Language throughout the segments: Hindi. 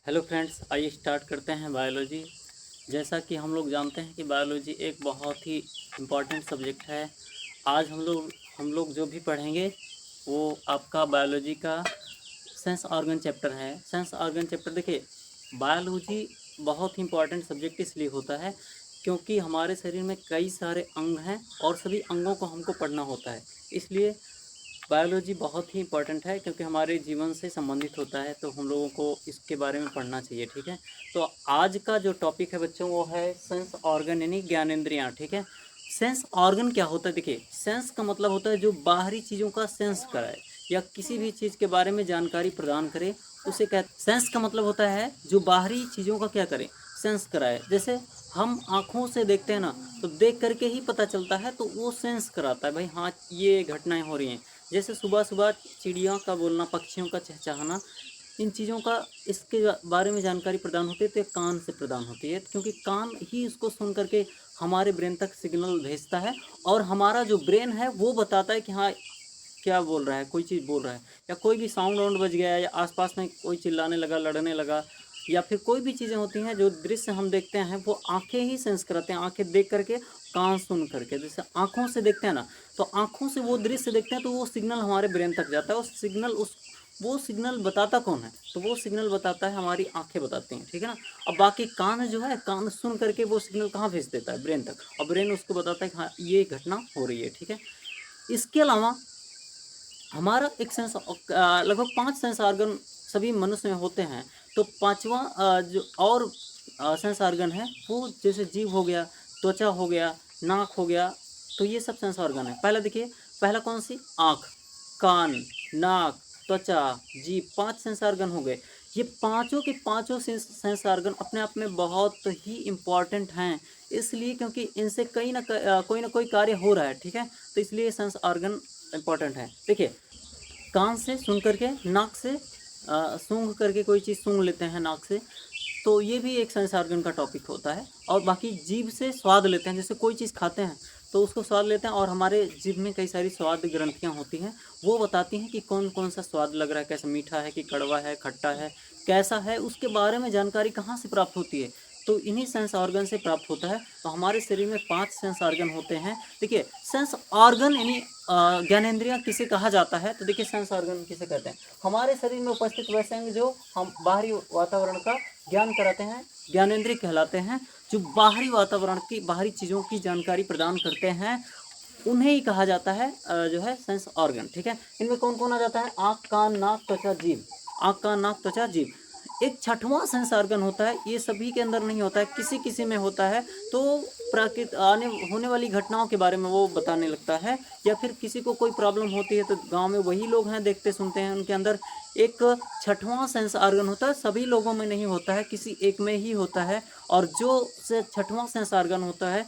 हेलो फ्रेंड्स, आइए स्टार्ट करते हैं बायोलॉजी। जैसा कि हम लोग जानते हैं कि बायोलॉजी एक बहुत ही इम्पॉर्टेंट सब्जेक्ट है। आज हम लोग जो भी पढ़ेंगे वो आपका बायोलॉजी का सेंस ऑर्गन चैप्टर है। सेंस ऑर्गन चैप्टर देखिए, बायोलॉजी बहुत ही इम्पॉर्टेंट सब्जेक्ट इसलिए होता है क्योंकि हमारे शरीर में कई सारे अंग हैं और सभी अंगों को हमको पढ़ना होता है। इसलिए बायोलॉजी बहुत ही इंपॉर्टेंट है क्योंकि हमारे जीवन से संबंधित होता है, तो हम लोगों को इसके बारे में पढ़ना चाहिए। ठीक है, तो आज का जो टॉपिक है बच्चों वो है सेंस ऑर्गन यानी ज्ञानेंद्रियाँ। ठीक है, सेंस ऑर्गन क्या होता है? देखिए, सेंस का मतलब होता है जो बाहरी चीज़ों का सेंस कराए या किसी भी चीज़ के बारे में जानकारी प्रदान करे, उसे कहते। सेंस का मतलब होता है जो बाहरी चीज़ों का क्या करे, सेंस कराए। जैसे हम आँखों से देखते हैं ना, तो देख करके ही पता चलता है, तो वो सेंस कराता है भाई, हाँ ये घटनाएं हो रही हैं। जैसे सुबह सुबह चिड़िया का बोलना, पक्षियों का चहचहाना, इन चीज़ों का इसके बारे में जानकारी प्रदान होती है तो ये कान से प्रदान होती है, क्योंकि कान ही इसको सुन करके हमारे ब्रेन तक सिग्नल भेजता है और हमारा जो ब्रेन है वो बताता है कि हाँ क्या बोल रहा है, कोई चीज़ बोल रहा है, या कोई भी साउंड वाउंड बज गया या आसपास में कोई चिल्लाने लगा, लड़ने लगा, या फिर कोई भी चीज़ें होती हैं जो दृश्य हम देखते हैं वो आंखें ही सेंस कराते हैं। आंखें देख करके, कान सुन करके। जैसे आंखों से देखते हैं ना, तो आंखों से वो दृश्य देखते हैं तो वो सिग्नल हमारे ब्रेन तक जाता है। वो सिग्नल बताता कौन है? तो वो सिग्नल बताता है हमारी आंखें बताती हैं। ठीक है ना। अब बाकी कान जो है, कान सुन करके वो सिग्नल कहाँ भेज देता है? ब्रेन तक, और ब्रेन उसको बताता है कि हाँ ये घटना हो रही है। ठीक है, इसके अलावा हमारा एक लगभग 5 सेंस ऑर्गन सभी मनुष्य में होते हैं। तो पांचवा जो और सेंस ऑर्गन है वो जैसे जीभ हो गया, त्वचा हो गया, नाक हो गया, तो ये सब सेंस ऑर्गन है। पहला देखिए, पहला कौन सी? आँख, कान, नाक, त्वचा, जीभ, 5 सेंस ऑर्गन हो गए। ये पांचों के पांचों सेंस ऑर्गन अपने आप में बहुत ही इम्पॉर्टेंट हैं, इसलिए क्योंकि इनसे कोई ना कोई कार्य हो रहा है। ठीक है, तो इसलिए सेंस ऑर्गन इम्पॉर्टेंट है। देखिए, कान से सुन करके, नाक से सूंघ करके कोई चीज़ सूंघ लेते हैं नाक से, तो ये भी एक सेंस ऑर्गन का टॉपिक होता है। और बाकी जीभ से स्वाद लेते हैं, जैसे कोई चीज़ खाते हैं तो उसको स्वाद लेते हैं, और हमारे जीभ में कई सारी स्वाद ग्रंथियाँ होती हैं, वो बताती हैं कि कौन कौन सा स्वाद लग रहा है, कैसा मीठा है कि कड़वा है, खट्टा है, कैसा है, उसके बारे में जानकारी कहाँ से प्राप्त होती है? तो इन्हीं सेंस ऑर्गन से प्राप्त होता है। तो हमारे शरीर में 5 सेंस ऑर्गन होते हैं। देखिए, सेंस ऑर्गन यानी ज्ञानेंद्रियाँ किसे कहा जाता है? तो देखिए, सेंस ऑर्गन किसे कहते हैं? हमारे शरीर में उपस्थित वैसे अंग जो हम बाहरी वातावरण का ज्ञान कराते हैं, ज्ञानेंद्रिय कहलाते हैं। जो बाहरी वातावरण की, बाहरी चीज़ों की जानकारी प्रदान करते हैं, उन्हें ही कहा जाता है जो है सेंस ऑर्गन। ठीक है, इनमें कौन कौन आ जाता है? आँख, कान, नाक, त्वचा, जीभ। आँख, कान, नाक, त्वचा, जीभ। एक छठवां सेंस ऑर्गन होता है, ये सभी के अंदर नहीं होता है, किसी किसी में होता है। तो प्राकृत आने होने वाली घटनाओं के बारे में वो बताने लगता है, या फिर किसी को कोई प्रॉब्लम होती है तो गांव में वही लोग हैं, देखते सुनते हैं, उनके अंदर एक छठवां सेंस ऑर्गन होता है। सभी लोगों में नहीं होता है, किसी एक में ही होता है। और जो से छठवां सेंस ऑर्गन होता है,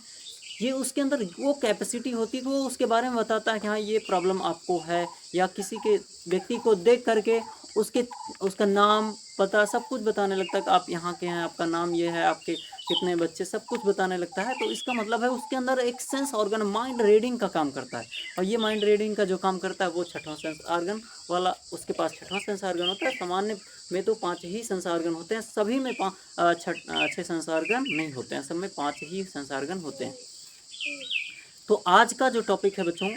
ये उसके अंदर वो कैपेसिटी होती है कि वो उसके बारे में बताता है कि हाँ ये प्रॉब्लम आपको है, या किसी के व्यक्ति को देख करके उसके उसका नाम, पता, सब कुछ बताने लगता है कि आप यहाँ के हैं, आपका नाम ये है, आपके कितने बच्चे, सब कुछ बताने लगता है। तो इसका मतलब है उसके अंदर एक सेंस ऑर्गन माइंड रीडिंग का काम करता है, और ये माइंड रीडिंग का जो काम करता है वो छठवां सेंस ऑर्गन वाला, उसके पास छठवां सेंस ऑर्गन होता है। सामान्य में तो 5 ही सेंस ऑर्गन होते हैं, सभी में 6 सेंस ऑर्गन नहीं होते हैं, सब में 5 ही सेंस ऑर्गन होते हैं। तो आज का जो टॉपिक है बच्चों,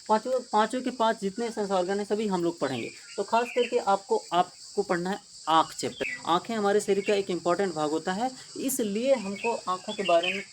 पांचों पांचों के पांच जितने सेंस ऑर्गन है सभी हम लोग पढ़ेंगे। तो खास करके आपको पढ़ना है आँख चैप्टर। आँखें हमारे शरीर का एक इम्पॉर्टेंट भाग होता है, इसलिए हमको आँखों के बारे में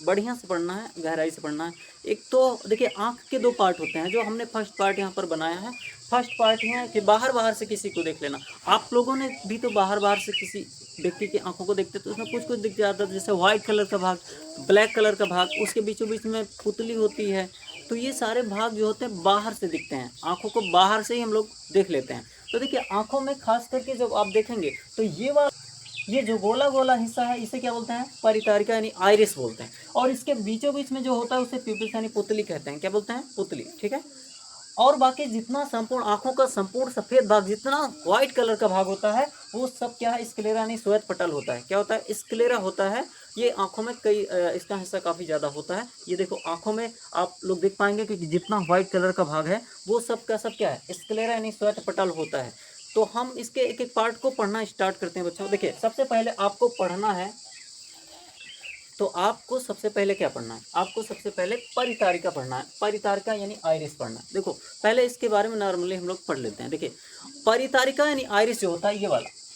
बढ़िया से पढ़ना है, गहराई से पढ़ना है। एक तो देखिए, आँख के 2 पार्ट होते हैं, जो हमने फर्स्ट पार्ट यहाँ पर बनाया है। फर्स्ट पार्ट ये है कि बाहर बाहर से किसी को देख लेना। आप लोगों ने भी तो बाहर बाहर से किसी व्यक्ति की आंखों को देखते तो उसमें कुछ कुछ दिख जाता था, जैसे व्हाइट कलर का भाग, ब्लैक कलर का भाग, उसके बीचों बीच में पुतली होती है। तो ये सारे भाग जो होते हैं बाहर से दिखते हैं, आंखों को बाहर से ही हम लोग देख लेते हैं। तो देखिए, आंखों में खास करके जब आप देखेंगे तो ये जो गोला गोला हिस्सा है इसे क्या बोलते हैं? परितारिका यानी आइरिस बोलते हैं। और इसके बीचों बीच में जो होता है उसे प्यूपिल्स यानी पुतली कहते हैं। क्या बोलते हैं? पुतली। ठीक है। और बाकी जितना संपूर्ण आंखों का संपूर्ण सफेद भाग, जितना व्हाइट कलर का भाग होता है, वो सब क्या है? स्क्लेरा यानी श्वेत पटल होता है। क्या होता है? स्क्लेरा होता है। ये आंखों में इसका हिस्सा काफी ज्यादा होता है। ये देखो, आंखों में आप लोग देख पाएंगे कि जितना व्हाइट कलर का भाग है वो सब का सब क्या है? स्क्लेरा यानी श्वेत पटल होता है। तो हम इसके एक एक पार्ट को पढ़ना स्टार्ट करते हैं बच्चों। देखिए सबसे पहले आपको पढ़ना है, तो आपको सबसे पहले क्या पढ़ना है, आपको सबसे पहले परितारिका पढ़ना है। परितारिका यानी आइरिस पढ़ना है। देखो पहले इसके बारे में नॉर्मली हम लोग पढ़ लेते हैं। देखिए परितारिका यानी आइरिस जो होता है,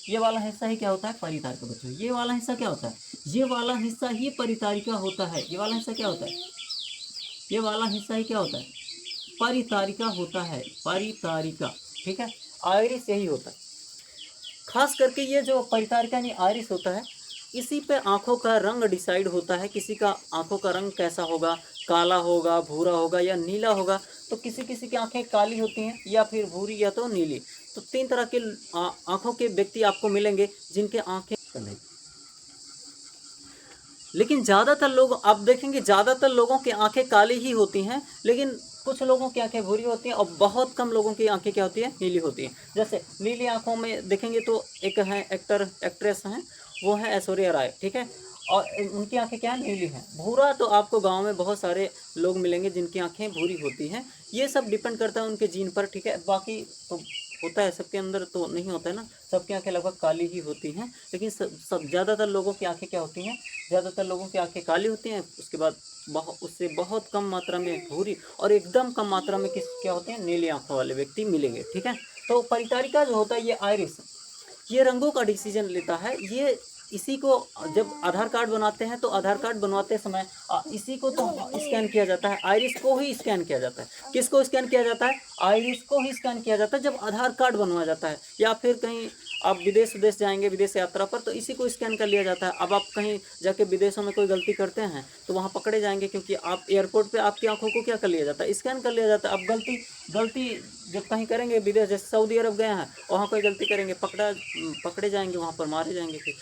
ये वाला हिस्सा ही क्या होता है, परितारिका बच्चों। ये वाला हिस्सा क्या होता है, ये वाला हिस्सा ही परितारिका होता है। ये वाला हिस्सा क्या होता है, ये वाला हिस्सा ही क्या होता है, परितारिका होता है, परितारिका। ठीक है, आइरिस यही होता है। खास करके ये जो परितारिका यानी आइरिस होता है, इसी पे आँखों का रंग डिसाइड होता है। किसी का आँखों का रंग कैसा होगा, काला होगा, भूरा होगा या नीला होगा। तो किसी किसी की आँखें काली होती हैं या फिर भूरी या तो नीली। तो तीन तरह के आँखों के व्यक्ति आपको मिलेंगे जिनके आँखें, लेकिन ज़्यादातर लोग आप देखेंगे ज़्यादातर लोगों की आंखें काली ही होती हैं, लेकिन कुछ लोगों की आंखें भूरी होती हैं और बहुत कम लोगों की आंखें क्या होती है, नीली होती हैं। जैसे नीली आंखों में देखेंगे तो एक है एक्ट्रेस हैं, वो है ऐश्वर्या राय। ठीक है, और उनकी आंखें क्या है, नीली हैं। भूरा तो आपको गांव में बहुत सारे लोग मिलेंगे जिनकी आंखें भूरी होती हैं। ये सब डिपेंड करता है उनके जीन पर। ठीक है, बाकी तो होता है सबके अंदर तो नहीं होता है ना, सबकी आंखें लगभग काली ही होती हैं। लेकिन सब ज़्यादातर लोगों की आंखें क्या होती हैं, ज़्यादातर लोगों की आंखें काली होती हैं। उसके बाद उससे बहुत कम मात्रा में भूरी और एकदम कम मात्रा में क्या होते हैं, नीली आंखों वाले व्यक्ति मिलेंगे। ठीक है, तो परितारिका जो होता है ये आइरिस, ये रंगों का डिसीजन लेता है। ये इसी को जब आधार कार्ड बनाते हैं तो आधार कार्ड बनवाते समय इसी को तो स्कैन किया जाता है, आइरिस को ही स्कैन किया जाता है। किसको स्कैन किया जाता है, आइरिस को ही स्कैन किया जाता है जब आधार कार्ड बनवाया जाता है। या फिर कहीं आप विदेश जाएंगे, विदेश यात्रा पर, तो इसी को स्कैन कर लिया जाता है। अब आप कहीं जाके विदेशों में कोई गलती करते हैं तो वहाँ पकड़े जाएंगे, क्योंकि आप एयरपोर्ट पे आपकी आंखों को क्या कर लिया जाता है, स्कैन कर लिया जाता है। अब गलती जब कहीं करेंगे विदेश, जैसे सऊदी अरब गए हैं, वहाँ कोई गलती करेंगे, पकड़े जाएंगे, वहाँ पर मारे जाएंगे, फिर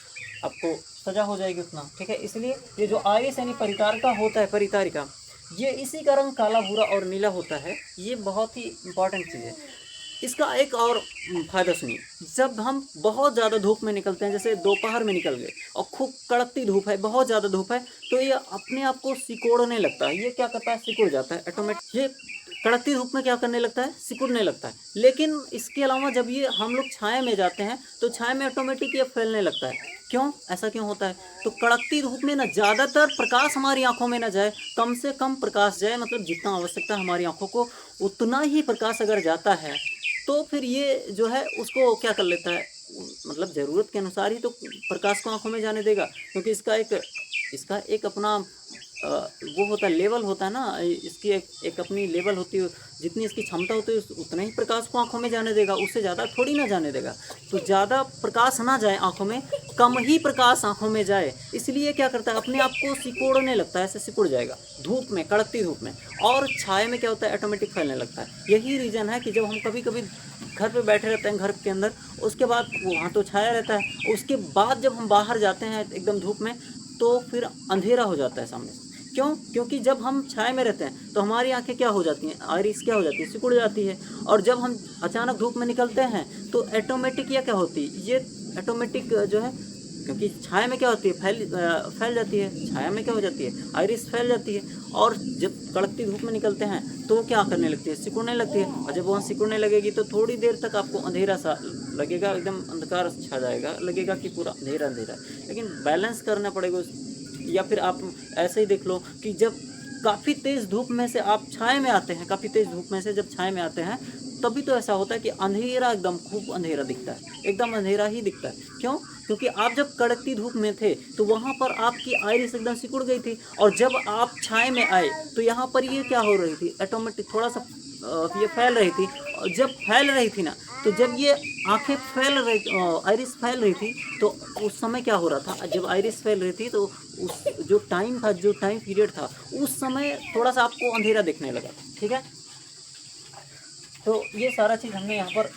आपको सजा हो जाएगी उतना। ठीक है, इसलिए ये जो आइरिस यानी परितारिका होता है, परितारिका, ये इसी का रंग काला, भूरा और नीला होता है। ये बहुत ही इंपॉर्टेंट चीज़ है। इसका एक और फ़ायदा सुनिए, जब हम बहुत ज़्यादा धूप में निकलते हैं, जैसे दोपहर में निकल गए और खूब कड़कती धूप है, बहुत ज़्यादा धूप है, तो ये अपने आप को सिकोड़ने लगता है। ये क्या करता है, सिकुड़ जाता है ऑटोमेटिक। ये कड़कती धूप में क्या करने लगता है, सिकुड़ने लगता है। लेकिन इसके अलावा जब ये हम लोग छाया में जाते हैं तो छाया में ऑटोमेटिक ये फैलने लगता है। क्यों, ऐसा क्यों होता है, तो कड़कती धूप में ना ज़्यादातर प्रकाश हमारी आंखों में ना जाए, कम से कम प्रकाश जाए, मतलब जितना आवश्यकता है हमारी आंखों को उतना ही प्रकाश अगर जाता है तो फिर ये जो है उसको क्या कर लेता है, मतलब ज़रूरत के अनुसार ही तो प्रकाश को आंखों में जाने देगा। क्योंकि इसका एक अपना वो होता है, लेवल होता है ना, इसकी एक अपनी लेवल होती है। जितनी इसकी क्षमता होती है उतना ही प्रकाश को आंखों में जाने देगा, उससे ज़्यादा थोड़ी ना जाने देगा। तो ज़्यादा प्रकाश ना जाए आंखों में, कम ही प्रकाश आंखों में जाए, इसलिए क्या करता है, अपने आप को सिकोड़ने लगता है, ऐसे सिकुड़ जाएगा धूप में, कड़कती धूप में। और छाया में क्या होता है, ऑटोमेटिक फैलने लगता है। यही रीज़न है कि जब हम कभी कभी घर पे बैठे रहते हैं घर के अंदर, उसके बाद वहाँ तो छाया रहता है, उसके बाद जब हम बाहर जाते हैं एकदम धूप में, तो फिर अंधेरा हो जाता है सामने से। क्यों, क्योंकि जब हम छाया में रहते हैं तो हमारी आंखें क्या हो जाती हैं, आइरिस क्या हो जाती है, सिकुड़ जाती है। और जब हम अचानक धूप में निकलते हैं तो ऑटोमेटिक ये क्या होती है, ये ऑटोमेटिक जो है, क्योंकि छाया में क्या होती है, फैल जाती है, छाया में क्या हो जाती है, आइरिस फैल जाती है। और जब कड़कती धूप में निकलते हैं तो वो क्या करने लगती है, सिकुड़ने लगती है। और जब वहाँ सिकुड़ने लगेगी तो थोड़ी देर तक आपको अंधेरा सा लगेगा, एकदम अंधकार छा जाएगा, लगेगा कि पूरा अंधेरा अंधेरा। लेकिन बैलेंस करना पड़ेगा। या फिर आप ऐसे ही देख लो कि जब काफ़ी तेज़ धूप में से आप छाया में आते हैं, काफ़ी तेज़ धूप में से जब छाया में आते हैं, तभी तो ऐसा होता है कि अंधेरा, एकदम खूब अंधेरा दिखता है, एकदम अंधेरा ही दिखता है। क्यों, क्योंकि आप जब कड़कती धूप में थे तो वहाँ पर आपकी आइरिस एकदम सिकुड़ गई थी, और जब आप छाया में आए तो यहाँ पर ये क्या हो रही थी, ऑटोमेटिक थोड़ा सा ये फैल रही थी। और जब फैल रही थी ना, तो जब ये आंखें फैल रही, आइरिस फैल रही थी, तो उस समय क्या हो रहा था, जब आइरिस फैल रही थी तो उस जो टाइम था, जो टाइम पीरियड था, उस समय थोड़ा सा आपको अंधेरा दिखने लगा। ठीक है, तो ये सारा चीज़ हमने यहाँ पर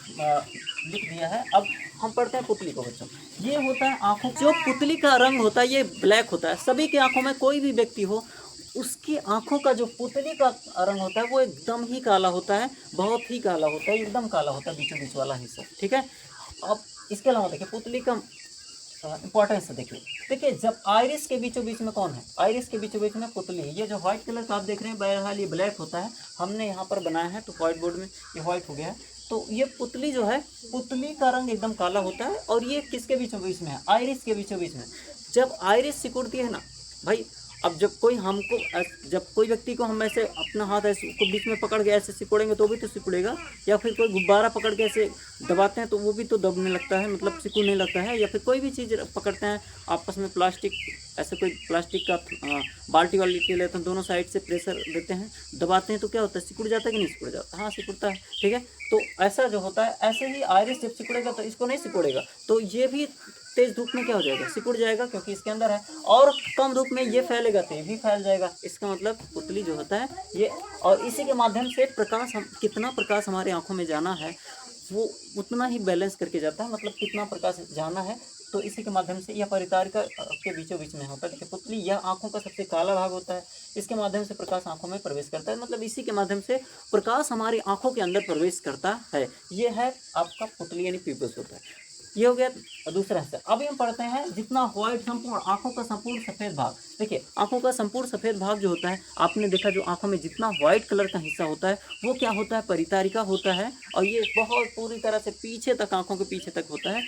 लिख दिया है। अब हम पढ़ते हैं पुतली को बच्चों। ये होता है आँखों, जो पुतली का रंग होता है ये ब्लैक होता है। सभी की आँखों में, कोई भी व्यक्ति हो, उसकी आँखों का जो पुतली का रंग होता है वो एकदम ही काला होता है, बहुत ही काला होता है, एकदम काला होता है, बीचों बीच वाला हिस्सा। ठीक है, अब इसके अलावा देखिए पुतली का इंपॉर्टेंस देखिए जब आइरिस के बीचों बीच में कौन है, आइरिस के बीचों बीच में पुतली है। ये जो व्हाइट कलर का आप देख रहे हैं, बहरहाल ये ब्लैक होता है, हमने यहाँ पर बनाया है तो व्हाइट बोर्ड में ये व्हाइट हो गया है। तो ये पुतली जो है, पुतली का रंग एकदम काला होता है और ये किसके बीचों बीच में है, आइरिस के बीचों बीच में। जब आइरिस सिकुड़ती है ना भाई, अब जब कोई हमको जब कोई व्यक्ति को हम ऐसे अपना हाथ ऐसे को बीच में पकड़ के ऐसे सिकुड़ेंगे तो भी तो सिकुड़ेगा, या फिर कोई गुब्बारा पकड़ के ऐसे दबाते हैं तो वो भी तो दबने लगता है, मतलब सिकुड़ने लगता है। या फिर कोई भी चीज़ पकड़ते हैं आपस में, प्लास्टिक ऐसे कोई प्लास्टिक का बाल्टी वाल्टी लेते हैं, दोनों साइड से प्रेशर देते हैं, दबाते हैं तो क्या होता है, सिकुड़ जाता है कि नहीं सिकुड़ जाता, हाँ सिकुड़ता है, ठीक है। तो ऐसा जो होता है, ऐसे ही आइरिस जब सिकुड़ेगा तो इसको नहीं सिकुड़ेगा, तो ये भी तेज धूप में क्या हो जाएगा, सिकुड़ जाएगा, क्योंकि इसके अंदर है। और कम धूप में ये फैलेगा तो ये भी फैल जाएगा। इसका मतलब पुतली जो होता है ये, और इसी के माध्यम से प्रकाश, हम कितना प्रकाश हमारी आंखों में जाना है वो उतना ही बैलेंस करके जाता है, मतलब कितना प्रकाश जाना है तो इसी के माध्यम से यह परितारिका के बीचों बीच में होता है। देखिए पुतली, यह आंखों का सबसे काला भाग होता है, इसके माध्यम से प्रकाश आंखों में प्रवेश करता है, मतलब इसी के माध्यम से प्रकाश हमारी आंखों के अंदर प्रवेश करता है। ये है आपका पुतली यानी पीपल्स होता है। ये हो गया दूसरा हिस्सा। अभी हम पढ़ते हैं जितना व्हाइट, संपूर्ण आंखों का संपूर्ण सफ़ेद भाग। देखिए आंखों का संपूर्ण सफ़ेद भाग जो होता है, आपने देखा जो आंखों में जितना व्हाइट कलर का हिस्सा होता है वो क्या होता है, परितारिका होता है। और ये बहुत पूरी तरह से पीछे तक, आंखों के पीछे तक होता है।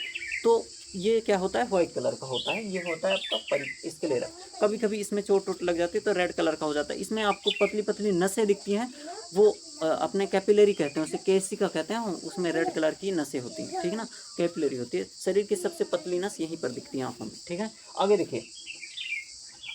तो ये क्या होता है, व्हाइट कलर का होता है। ये होता है आपका स्क्लेरा। कभी कभी इसमें चोट वोट लग जाती है तो रेड कलर का हो जाता है। इसमें आपको पतली पतली नसें दिखती हैं, वो अपने कैपिलरी कहते हैं, उसे केसिका कहते हैं, उसमें रेड कलर की नसें होती हैं, ठीक है ना, कैपिलरी होती है। शरीर की सबसे पतली नस यहीं पर दिखती है आंखों में, ठीक है। आगे देखिए,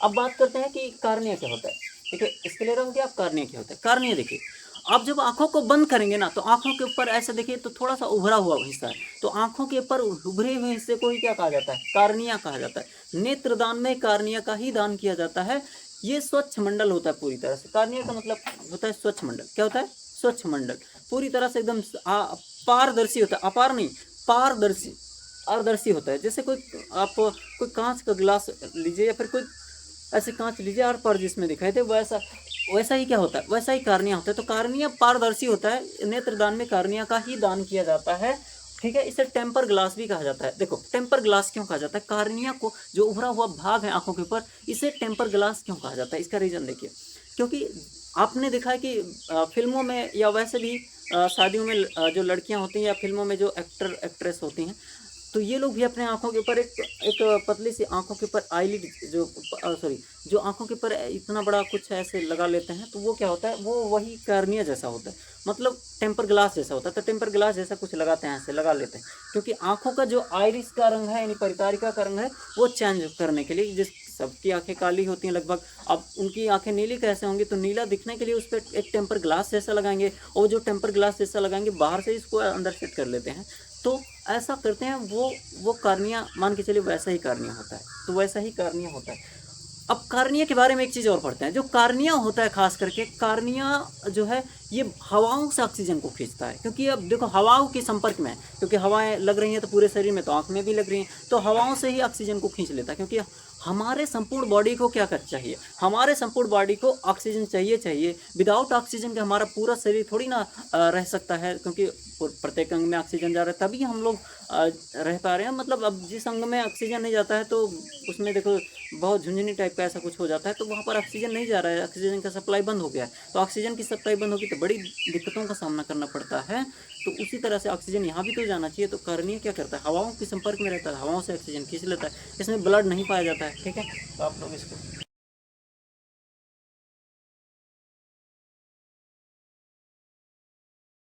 अब बात करते हैं कि कार्निया क्या होता है। देखिए स्क्लेरा हो गया, अब कार्निया क्या होता है। कार्निया देखिए, आप जब आंखों को बंद करेंगे ना तो आंखों के ऊपर ऐसे देखिए तो थोड़ा सा उभरा हुआ हिस्सा है, तो आंखों के ऊपर उभरे हुए हिस्से को ही क्या कहा जाता है, कार्निया कहा जाता है। नेत्रदान में कार्निया का ही दान किया जाता है। ये स्वच्छ मंडल होता है पूरी तरह से। कार्निया का मतलब होता है स्वच्छ मंडल। क्या होता है, स्वच्छ मंडल, पूरी तरह से एकदम पारदर्शी होता है, अपार नहीं, पारदर्शी, पारदर्शी होता है। जैसे कोई आप कोई कांच का गिलास लीजिए या फिर कोई ऐसे कांच लीजिए आर पार जिसमें दिखाई दे, वैसा वैसा ही क्या होता है, वैसा ही कार्निया होता है। तो कार्निया पारदर्शी होता है। नेत्रदान में कार्निया का ही दान किया जाता है, ठीक है। इसे टेम्पर ग्लास भी कहा जाता है। देखो टेम्पर ग्लास क्यों कहा जाता है, कार्निया को जो उभरा हुआ भाग है आंखों के ऊपर, इसे टेम्पर ग्लास क्यों कहा जाता है, इसका रीज़न देखिए। क्योंकि आपने देखा है कि फिल्मों में या वैसे भी शादियों में जो लड़कियां होती हैं या फिल्मों में जो एक्टर एक्ट्रेस होती हैं, तो ये लोग भी अपने आंखों के ऊपर एक पतली सी आंखों के ऊपर आईलिड जो सॉरी जो आंखों के ऊपर इतना बड़ा कुछ ऐसे लगा लेते हैं, तो वो क्या होता है, वो वही कार्निया जैसा होता है, मतलब टेम्पर ग्लास जैसा होता है। तो टेम्पर ग्लास जैसा कुछ लगाते हैं, ऐसे लगा लेते हैं, क्योंकि आंखों का जो आइरिस का रंग है यानी परितारिका का रंग है वो चेंज करने के लिए। जिस सबकी आंखें काली होती हैं लगभग, अब उनकी आंखें नीली कैसे होंगी, तो नीला दिखने के लिए उस पर एक टेम्पर ग्लास जैसा लगाएंगे, और जो टेम्पर ग्लास जैसा लगाएंगे बाहर से इसको अंदर सेट कर लेते हैं, तो ऐसा करते हैं। वो कार्निया मान के चलिए वैसा ही कार्निया होता है, तो वैसा ही कार्निया होता है। अब कार्निया के बारे में एक चीज़ और पढ़ते हैं। जो कार्निया होता है खास करके, कार्निया जो है ये हवाओं से ऑक्सीजन को खींचता है, क्योंकि अब देखो हवाओं के संपर्क में है, क्योंकि हवाएं लग रही हैं तो पूरे शरीर में, तो आँख में भी लग रही हैं, तो हवाओं से ही ऑक्सीजन को खींच लेता है। क्योंकि हमारे संपूर्ण बॉडी को क्या कर चाहिए, हमारे संपूर्ण बॉडी को ऑक्सीजन चाहिए। विदाउट ऑक्सीजन के हमारा पूरा शरीर थोड़ी ना रह सकता है, क्योंकि प्रत्येक अंग में ऑक्सीजन जा रहा है तभी हम लोग रह पा रहे हैं। मतलब अब जिस अंग में ऑक्सीजन नहीं जाता है तो उसमें देखो बहुत झुंझुनी टाइप का ऐसा कुछ हो जाता है, तो वहाँ पर ऑक्सीजन नहीं जा रहा है, ऑक्सीजन का सप्लाई बंद हो गया है। तो ऑक्सीजन की सप्लाई बंद होगी तो बड़ी दिक्कतों का सामना करना पड़ता है। तो उसी तरह से ऑक्सीजन यहाँ भी तो जाना चाहिए। तो कार्निया क्या करता है, हवाओं के संपर्क में रहता है, हवाओं से ऑक्सीजन खींच लेता है, इसमें ब्लड नहीं पाया जाता है, ठीक है। तो आप लोग इसको